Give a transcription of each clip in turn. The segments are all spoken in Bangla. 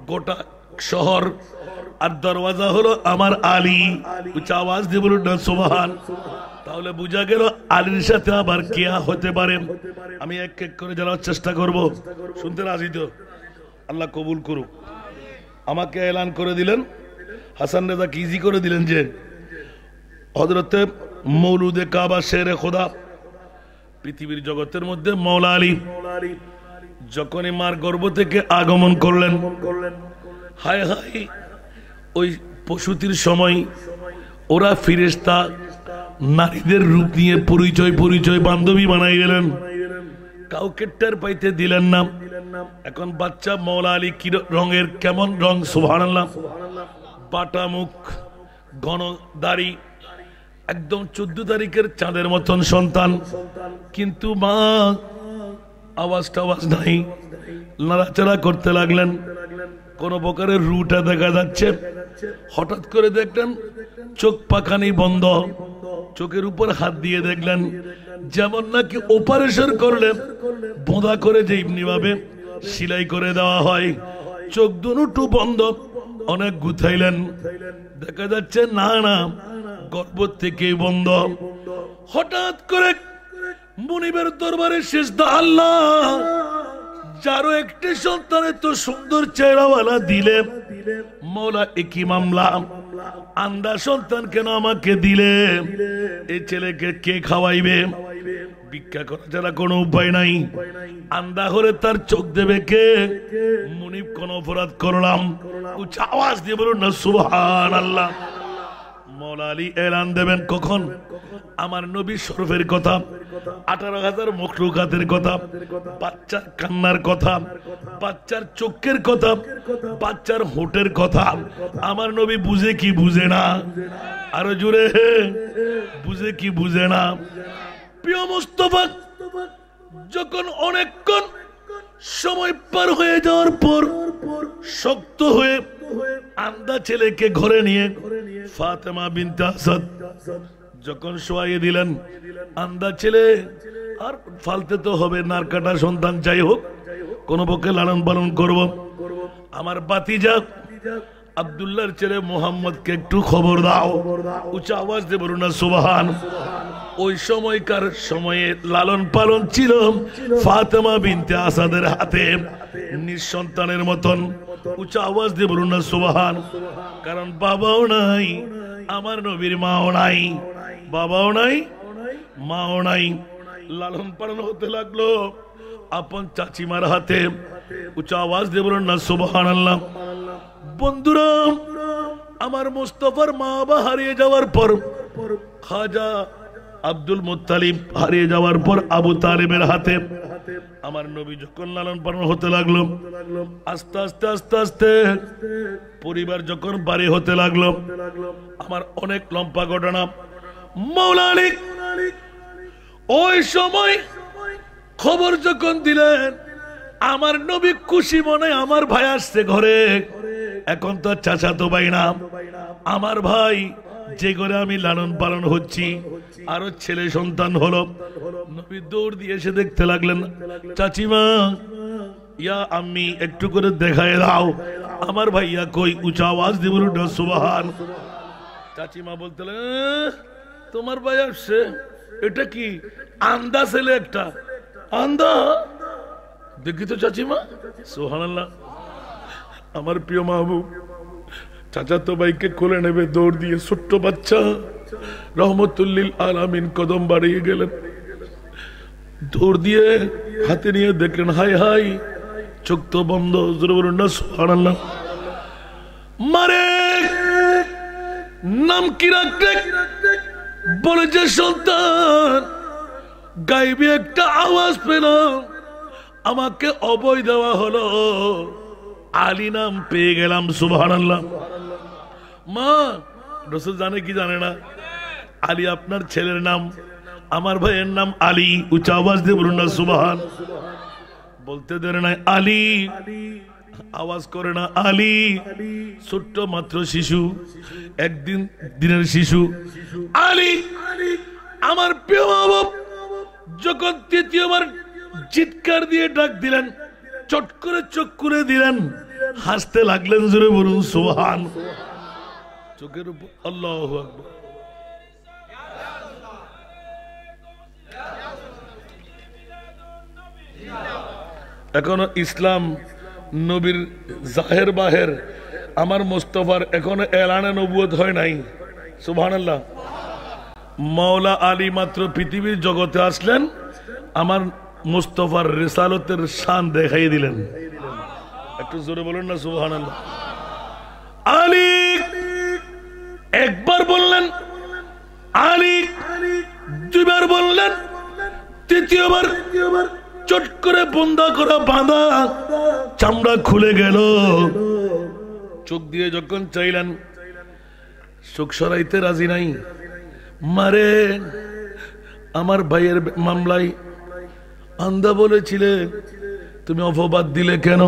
গোটা শহর, আর দরওয়াজা হলো আমার আলী। উচ্চ আওয়াজ দিয়ে বলুন না সুবহান। তাহলে বোঝা গেল আলীর সাথে আবার কে হতে পারে। আমি এক এক করে জানার চেষ্টা করব। শুনতে রাজি তো? আল্লাহ কবুল করুক। আমাকে এলান করে দিলেন, হাসান রেজা ইজি করে দিলেন যে হযরতে মৌলুদে কাবা শেরে খোদা, পৃথিবীর জগতের মধ্যে মৌলা আলী যখনই মার গর্ভ থেকে আগমন করলেন, হায় হায় ওই প্রসূতির সময় ওরা ফেরেশতা নারীদের রূপ নিয়ে পরিচয় বান্ধবী বানাই গেলেন, কাউকে টের পাইতে দিলেন না। এখন বাচ্চা মৌলা আলী কি রঙের, কেমন রং, সুবহানাল্লাহ, পাটা মুখ, ঘন দাড়ি, একদম 14 তারিখের চাঁদের মতন সন্তান। কিন্তু মা আওয়াজ নাই, নাড়াচাড়া করতে লাগলেন, কোন প্রকারের রুটা দেখা যাচ্ছে। হঠাৎ করে দেখলেন চোখ পাখানি বন্ধ, চোখের উপর হাত দিয়ে দেখলেন যেমন নাকি অপারেশন করলে বোঁদা করে যে এমনি ভাবে সেলাই করে দেওয়া হয়, চোখ দুটো বন্ধ। অনেক গুথাইলেন, দেখা যাচ্ছে না গর্ভ থেকে বন্ধ। হঠাৎ করে মুনিবের দরবারে সিজদা, আল্লাহ যারও একটি সন্তানের তো সুন্দর চেহারাওয়ালা দিলে, মৌলা একই মামলা, আন্দা সন্তান কেন আমাকে দিলে? এই ছেলেকে কে খাওয়াইবে? ভিক্ষা করা ছাড়া কোনো উপায় নাই। আন্দা হলে তার চোখ দেবে কে? মুনিব কোন অপরাধ করলাম? উচ্চ আওয়াজ দিয়ে বলুন না সুবহানাল্লাহ। মৌলা আলী এলান দেবেন কখন? আমার নবী শরফের কথা, 18,000 মখলুকাতের কথা, বাচ্চার কান্নার কথা, বাচ্চার চোখের কথা, বাচ্চার হোটের কথা। আমার নবী বুঝে কি বুঝে না? আরো জোরে, বুঝে কি বুঝে না? প্রিয় মুস্তাফা যখন অনেকক্ষণ সময় পার হয়ে যাওয়ার পর শক্ত হয়ে আন্দা ছেলেকে ঘরে নিয়ে ফাতেমা বিনতে আসাদ যখন শোয়াইয়ে দিলেন, আন্দা ছেলে আর ফালতে তো হবে, নারকাটা সন্তান যাই হোক কোন পক্ষে লালন পালন করব। আমার বাতিজা আব্দুল্লাহর ছেলে মোহাম্মদকে একটু খবর দাও। উচ্চ আওয়াজ দিয়ে বলুন না সুবহান। ওই সময়কার সময়ে লালন পালন ছিল ফাতেমা বিনতে আসাদের হাতে, নিঃসন্তানের মতন। উচ্চ আওয়াজ দিয়ে বলুন না সুবহান। কারণ বাবাও নাই, আমার নবীর মাও নাই, বাবাও নাই, মাও নাই। লালন পালন হতে লাগলো আপন চাচিমার হাতে। উচ্চ আওয়াজ দিয়ে বলুন না সুবহানাল্লাহ। বন্ধুরা, আমার মুস্তাফার মা বাবা হারিয়ে যাওয়ার পর, খাজা আব্দুল মুত্তালিব হারিয়ে যাওয়ার পর আবু তালিবের হাতে আমার নবী যখন লালন পালন হতে লাগলো, আস্তে আস্তে আস্তে আস্তে পরিবার যখন বাড়ি হতে লাগলো, আমার অনেক লম্বা ঘটনা। মাওলা আলী ওই সময় খবর যখন দিলেন, আমার নবী খুশি মনে আমার ভাই আসছে ঘরে। এখন তো চাচাতো ভাই না, আমার ভাই যে করে আমি লালন পালন হচ্ছি, আরো ছেলে সন্তান হলো। নবী দৌড় দিয়ে এসে দেখতে লাগলেন, চাচিমা ইয়া আম্মি একটু করে দেখায় দাও আমার ভাইয়া কই। উঁচা আওয়াজ দিয়ে বলুন সুবহান। চাচিমা বলতে তোমার ভাই আসছে, এটা কি আন্দা ছেলে একটা? আন্দা দেখি তো চাচিমা। সুবহানাল্লাহ। আমার প্রিয় মাহবুব চাচাতো ভাইকে কোলে নেবে দৌড় দিয়ে, ছোট্ট বাচ্চা রহমতুল্লিল আলামিন কদম বাড়িয়ে গেলেন, দৌড় দিয়ে হাতে নিয়ে দেখলেন, হাই হাই চোখ তো বন্ধ। সুবহানাল্লাহ। মারে নাম কি রাখতে বলে যে সন্তান গাইবে একটা আওয়াজ পেল, আমাকে অবয় দেওয়া হলো, আলী নাম পেয়ে গেলাম। সুবহানাল্লাহ। মা রাসূল জানে কি জানে না? আলী আপনার ছেলের নাম, আমার ভাইয়ের নাম আলী। উচ্চ আওয়াজ দিয়ে বলুন না সুবহান। বলতে দেরে নাই, আলী আওয়াজ করে না, আলী ছোট্ট মাত্র শিশু, একদিন দিনের শিশু আলী। আমার প্রিয় বাবা যখন তৃতীয়বার চিৎকার দিয়ে ডাক দিলেন, চট করে চোখ করে দিলেন, হাসতে লাগলেন, জোরে বলুন সুবহান। চোখের উপর আল্লাহু আকবার। এখনো ইসলাম নবীর জাহের বাহের আমার মোস্তফার এখনো এলানে নবুয়ত হয় নাই। সুবহানাল্লাহ। মাওলা আলী মাত্র পৃথিবীর জগতে আসলেন, আমার মুস্তাফার রিসালতের শান দেখাই দিলেন। একটু জোরে বলুন না সুবহানাল্লাহ। আলী একবার বললেন, আলী দুইবার বললেন, তৃতীয়বার চট করে বন্ধা করা বাঁধা চামড়া খুলে গেল। চোখ দিয়ে যখন চাইলেন, চোখ সরাইতে রাজি নাই। মারে আমার ভাইয়ের মামলায় আন্দা বলেছিলে, তুমি অপবাদ দিলে কেন?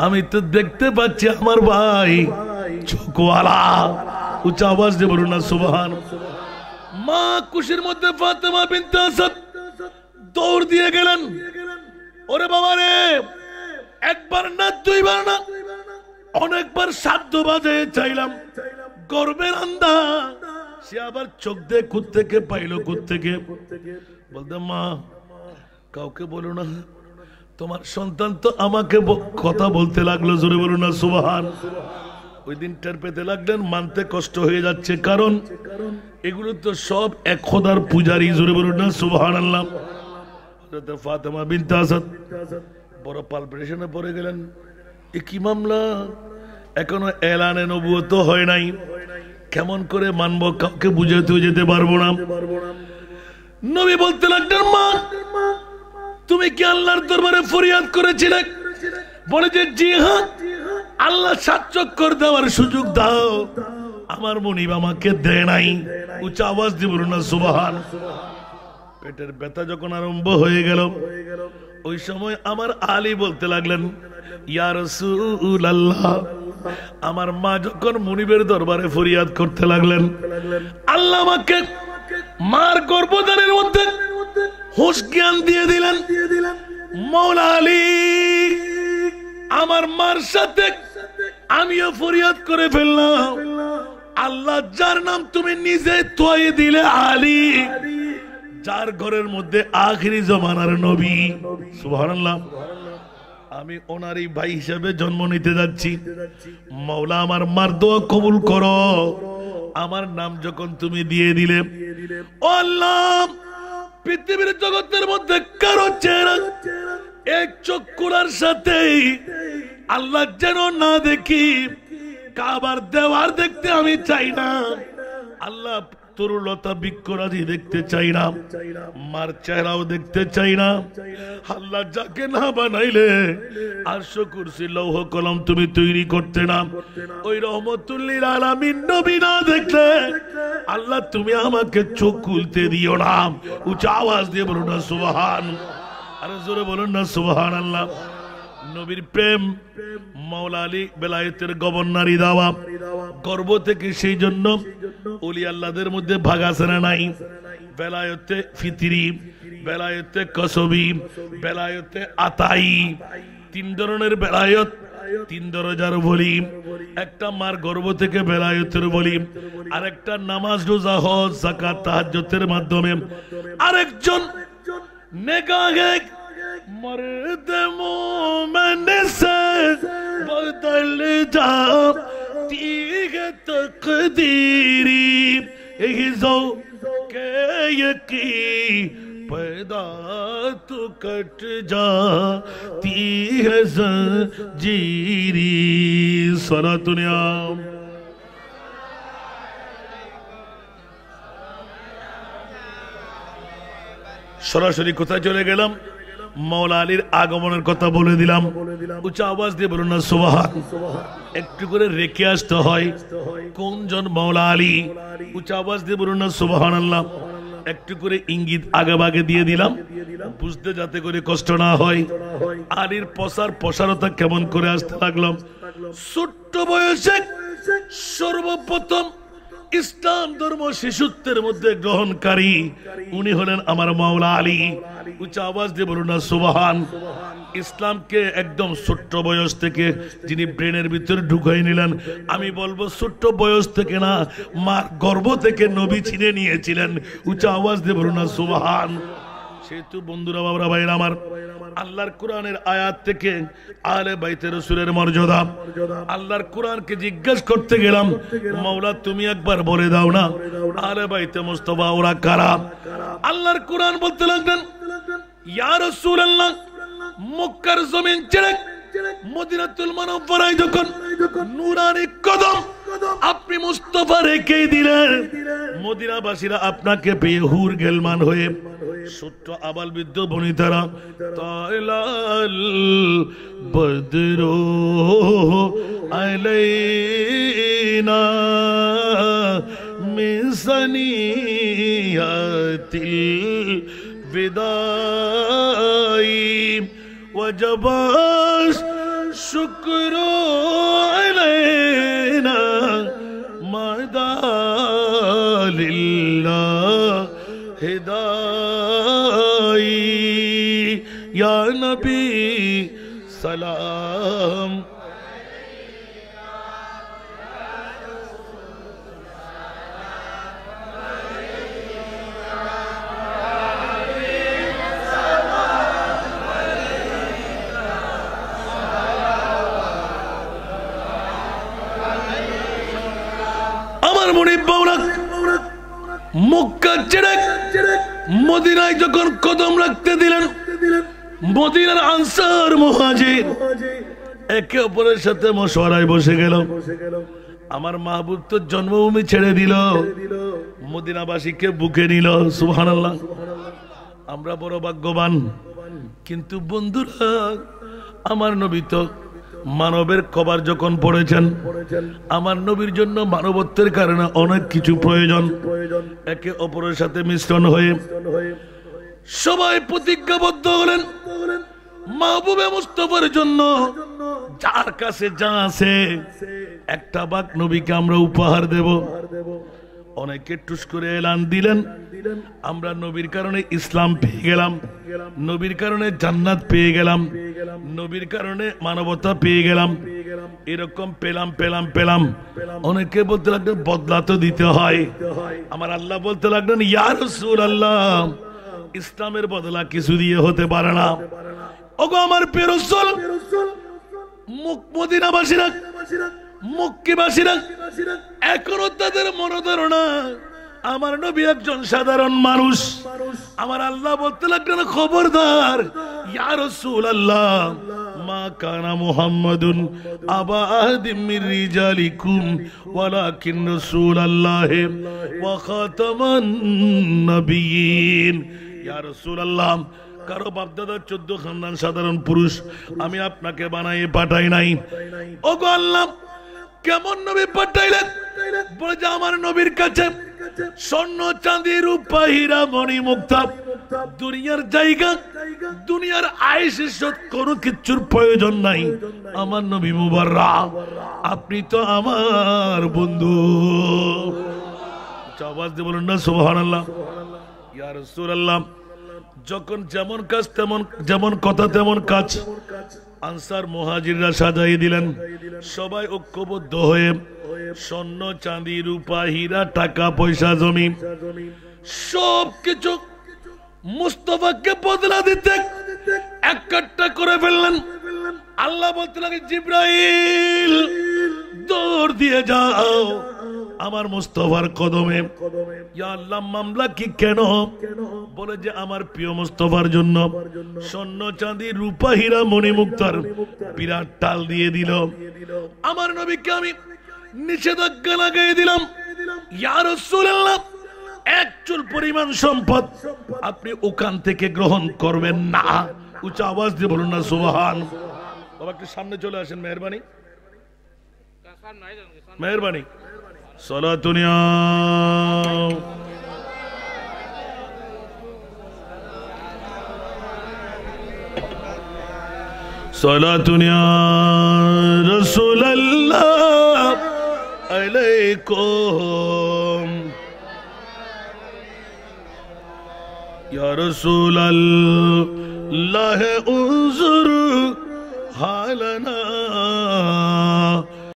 আমি তো দেখতে পাচ্ছি আমার ভাই চোখওয়ালা। উচ্চ আওয়াজ দিয়ে বলুন না সুবহান। মা খুশির মধ্যে ফাতেমা বিনতে আসাদ দৌড় দিয়ে গেলেন। ওরে বাবা রে, একবার না দুইবার না অনেকবার সাধ্য বাজে চাইলাম, গর্বের আন্দা সে আবার চোখ দিয়ে কোত্থেকে পাইলো, কোত্থেকে? বলতে মা কাউকে বলো না, তোমার সন্তান তো আমাকে কথা বলতে লাগলো। জোরে বলুন না সুবহান। ওই দিন টের পেতে লাগলেন, মানতে কষ্ট হয়ে যাচ্ছে, কারণ এগুলো তো সব এক খোদার পূজারী। জোরে বলুন না সুবহানাল্লাহ। ফাতেমা বিনতে আসাদ বড় পালপিটেশনে পড়ে গেলেন। এ কি মামলা, এখনো এলানে নবুয়ত হয় নাই, কেমন করে মানবো? কাউকে বুঝাতেও যেতে পারবো না। নবী বলতে লাগলেন, মা তুমি কি আল্লাহর দরবারে ফরিয়াদ করেছিলে? বলে যে জি হ্যাঁ, আল্লাহ সাত চক্কর দেওয়ার সুযোগ দাও, আমার মনিব আমাকে দেয় নাই। উচ্চ আওয়াজ দিয়ে বলুন না সুবহান। পেটের ব্যথা যখন আরম্ভ হয়ে গেল, ওই সময় আমার আলী বলতে লাগলেন, ইয়া রাসূলুল্লাহ। আমার মা যখন মুনিবের দরবারে ফরিয়াদ করতে লাগলেন, আল্লাহ আমাকে মার গর্ভধারণের মধ্যে হুঁশ জ্ঞান দিয়ে দিলেন। মাওলা আলী আমার মার সাথে আমিও ফরিয়াদ করে ফেললাম। আল্লাহ যার নাম তুমি নিজে তোয়ে দিলে আলী, যার ঘরের মধ্যে আখিরি জমানার নবী, সুবহানাল্লাহ, আমি ওনারই ভাই হিসেবে জন্ম নিতে যাচ্ছি। মাওলা আমার মার দোয়া কবুল করো। আমার নাম যখন তুমি দিয়ে দিলে, ও আল্লাহ পৃথিবীর জগতের মধ্যে কারো চেহারা এক চক্ষুর সাথে আল্লাহ যেন না দেখি, কাবার দেওয়ার দেখতে আমি চাই না। আল্লাহ তরুলতা বৃক্ষরাজি দেখতে চাই না, মার চেহারাও দেখতে চাই না। আল্লাহ যাকে না বানাইলে আরশ কুরসি লৌহ কলম তুমি তৈরি করতে না। ওই রহমতুল লিল আলামিন নবী না দেখলে আল্লাহ তুমি আমাকে চোখ খুলতে দিও না। উচ্চ আওয়াজ দিয়ে বলুন না সুবহান। আরে জোরে বলুন না সুবহানাল্লাহ। নবীর প্রেম, মাওলা আলী বেলায়েতের গভর্নরি দাওয়া, গর্ব থেকে সেই জন্য ওলি আল্লাহদের মধ্যে ভাগ আছে না নাই? বেলায়েতে ফিতরি, বেলায়েতে কসবি, বেলায়েতে আতাই, তিন ধরনের বেলায়েত, তিন দরজার বলি। একটা মার গর্ভ থেকে বেলায়েতের বলি, আরেকটা নামাজ রোজা হজ যাকাত তাহাজ্জুদের মাধ্যমে, আরেকজন নেকাহে मर्द मोमन से बदल जाती है तकदीरी, यही ज़ौक़े यकीन पैदा तो कट जाती है ज़ंजीरी। सलातुनिया সরাসরি কোথায় চলে গেলাম? মাওলা আলীর আগমনের কথা বলে দিলাম। উচ্চ আওয়াজ দিয়ে বলুন না সুবহান। একটু করে রেখে আসতে হয় কোনজন মাওলা আলী। উচ্চ আওয়াজ দিয়ে বলুন না সুবহানাল্লাহ। একটু করে ইঙ্গিত আগে দিয়ে দিলাম, বুঝতে যাতে করে কষ্ট না হয়। আলীর প্রসারতা কেমন করে আসতে লাগলাম। ছোট্ট বয়সে সর্বপ্রথম ইসলাম ধর্ম শিশুত্বের মধ্যে গ্রহণকারী উনি হলেন আমার মাওলা আলী। উচ্চ আওয়াজ দিয়ে বলুন না সুবহান। ইসলামকে একদম ছোট্ট বয়স থেকে যিনি ব্রেনের ভিতরে ঢুকাই নিলেন, আমি বলবো ছোট্ট বয়স থেকে না, মার গর্ভ থেকে নবী চিনে নিয়েছিলেন। উচ্চ আওয়াজ দিয়ে বলুন না সুবহান। সেহেতু বন্ধুরা, বাবারা, ভাইরা আমার, আল্লাহর কোরআনের আয়াত থেকে আহলে বাইতে রাসূলের মর্যাদা, আল্লাহর কোরআনকে জিজ্ঞেস করতে গেলাম, মাওলা তুমি একবার বলে দাও না আহলে বাইতে মুস্তাফা ওরা কারা? আল্লাহর কোরআন বলতে লাগলেন, ইয়া রাসূলুল্লাহ, মক্কার জমিন ছেড়ে মদিনাতুল মুনাওয়ারায় যখন নূরানি কদম আপনি মুস্তাফা রেখে দিলেন, মদিনাবাসীরা আপনাকে পেয়ে হুর গেলমান হয়ে ছোট্ট আবাল বৃদ্ধ বনিতারা তাইলাল বদরু আলাইনা মিন সানিয়াতিল বিদাই ওয়াজব শুকরু আলাইনা মাদালিল্লাহ হিদাই ইয়া নবী সালাম। আমার মনিব বাউলা মক্কা ছেড়ে মদিনায় যখন কদম রাখতে দিলেন, মদিনার আনসার মুহাজির একে অপরের সাথে মশওয়ারায় বসে গেল। আমার মাহবুব তো জন্মভূমি ছেড়ে দিল, মদিনাবাসীকে বুকে নিল। সুবহানাল্লাহ। আমরা বড় ভাগ্যবান। কিন্তু বন্ধুরা, আমার নবী তো মানবের কবর যখন পড়েছেন, আমার নবীর জন্য মানবত্বের কারণে অনেক কিছু প্রয়োজন। একে অপরের সাথে মিশ্রণ হয়ে সবাই প্রতিজ্ঞাবদ্ধ হলেন, মাহবুবে মুস্তাফার জন্য যার কাছে যা আছে একটা ভাগ নবীকে আমরা উপহার দেব। অনেকে টুস করে এলান দিলেন, আমরা নবীর কারণে ইসলাম পেয়ে গেলাম, নবীর কারণে জান্নাত পেয়ে গেলাম, নবীর কারণে মানবতা পেয়ে গেলাম। এরকম পেলাম পেলাম পেলাম। অনেকে বলতে লাগলেন বদলা তো দিতে হয়। আমার আল্লাহ বলতে লাগলেন, ইয়া রাসূলুল্লাহ, ইসলামের বদলা কিছু দিয়ে হতে পারে না। ওগো আমার প্রিয় রাসূল, মদিনাবাসীরা, মক্কাবাসীরা এখনো তাদের মনোধারণা আমার নবী একজন সাধারণ মানুষ। আমার আল্লাহ বলতে লাগলেন, খবরদার ইয়া রাসূলুল্লাহ, মা কানা মুহাম্মাদুন আবা আহাদিম মির রিজালিকুম ওয়ালাকিন রাসূলুল্লাহ ওয়া খাতামান নবিয়্যিন। ইয়া রাসূলুল্লাহ, কারো বাপদাদা 14 খানদান সাধারণ পুরুষ আমি আপনাকে বানাই পাঠাই নাই। ওগো আল্লাহ, কেমন নবী পাঠাইলেন? বলে যে আমার নবীর কাছে স্বর্ণ চাঁদি রূপা হীরা মণি মুক্তা দুনিয়ার জায়গা, দুনিয়ার আয়েশ ইজ্জত কোনো কিছুর প্রয়োজন নাই। আমার নবী মুবাররক, আপনি তো আমার বন্ধু। আওয়াজ দিয়ে বলুন না সুবহানাল্লাহ। ইয়া রাসূলুল্লাহ, যখন যেমন কাজ তেমন, যেমন কথা তেমন কাজ, আনসার মুহাজিররা সাজাই দিলেন। সবাই ঐক্যবদ্ধ হয়ে স্বর্ণ চাঁদি রূপা হীরা টাকা পয়সা জমি সবকিছু মুস্তাফাকে বদলা দিতে একটা করে ফেললেন। আল্লাহ বলতে লাগে, জিবরাইল দৌড় দিয়ে যাও আমার মুস্তাফার কদমে। ইয়া আল্লাহ, মামলা কি? কেন? বলে যে আমার প্রিয় মুস্তাফার জন্য স্বর্ণ চাঁদি রূপা হীরা মণি মুক্তার বিরাট টাল দিয়ে দিল। আমার নবীকে আমি নিষেধাজ্ঞা লাগাই দিলাম, ইয়া রাসূলুল্লাহ, এক চুল পরিমাণ সম্পদ আপনি ওখান থেকে গ্রহণ করবেন না। উচ্চ আওয়াজ দিয়ে বলুন না সুবহান। বাবা একটু সামনে চলে আসেন, মেহরবানি মেহরবানি। সালাতুনিয়া সালাতুনিয়া রাসূলুল্লাহ আলাইকুম ইয়া রাসূলাল্লাহ উযুর হালানা